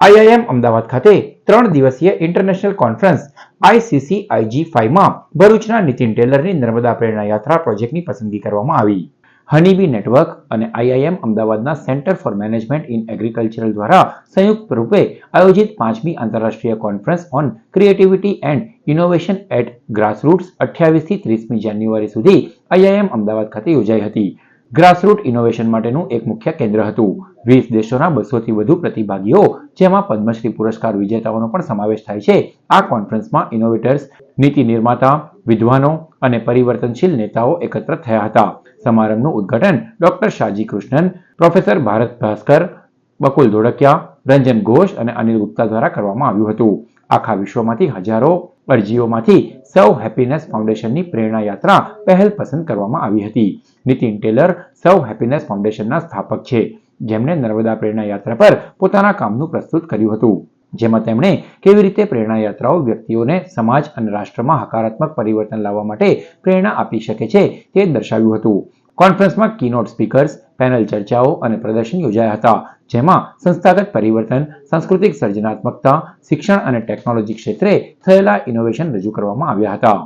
IIM Ahmedabad ખાતે 3 દિવસીય international conference ICCIG5માં ભરૂચના નીતિન ટેલરની નર્મદા પ્રેરણા યાત્રા પ્રોજેક્ટની પસંદગી કરવામાં આવી. હનીબી નેટવર્ક અને આઈઆઈએમ અમદાવાદના centre for management in agriculture દ્વારા સંયુક્ત રૂપે આયોજિત 5મી આંતરરાષ્ટ્રીય conference on creativity and innovation at grassroots 28 થી 30મી જાન્યુઆરી સુધી આઈઆઈએમ અમદાવાદ ખાતે યોજાઈ હતી. ગ્રાસરૂટ ઇનોવેશન માટેનું એક મુખ્ય કેન્દ્ર હતું. 20 દેશોના 200થી વધુ પ્રતિભાગીઓ, જેમાં પદ્મશ્રી પુરસ્કાર વિજેતાઓનો પણ સમાવેશ થાય છે, આ કોન્ફરન્સમાં ઇનોવેટર્સ, નીતિ નિર્માતા, વિદ્વાનો અને પરિવર્તનશીલ નેતાઓ એકત્ર થયા હતા. સમારંભનું ઉદ્ઘાટન ડોક્ટર શાજી કૃષ્ણન, પ્રોફેસર ભારત ભાસ્કર, બકુલ ધોળકિયા, રંજન ઘોષ અને અનિલ ગુપ્તા દ્વારા કરવામાં આવ્યું હતું. આખા વિશ્વમાંથી હજારો અરજીઓમાંથી સર્વ હેપીનેસ ફાઉન્ડેશનની પ્રેરણા યાત્રા પહેલ પસંદ કરવામાં આવી હતી. નીતિન ટેલર સર્વ હેપીનેસ ફાઉન્ડેશનના સ્થાપક છે, જેમણે નર્મદા પ્રેરણા યાત્રા પર પોતાના કામનું પ્રસ્તુત કર્યું હતું, જેમાં તેમણે કેવી રીતે પ્રેરણા યાત્રાઓ વ્યક્તિઓને સમાજ અને રાષ્ટ્રમાં હકારાત્મક પરિવર્તન લાવવા માટે પ્રેરણા આપી શકે છે તે દર્શાવ્યું હતું. કોન્ફરન્સમાં કીનોટ સ્પીકર્સ, પેનલ ચર્ચાઓ અને પ્રદર્શન યોજાયા હતા, જેમાં સંસ્થાગત પરિવર્તન, સાંસ્કૃતિક સર્જનાત્મકતા, શિક્ષણ અને ટેકનોલોજી ક્ષેત્રે થયેલા ઇનોવેશન રજૂ કરવામાં આવ્યા હતા.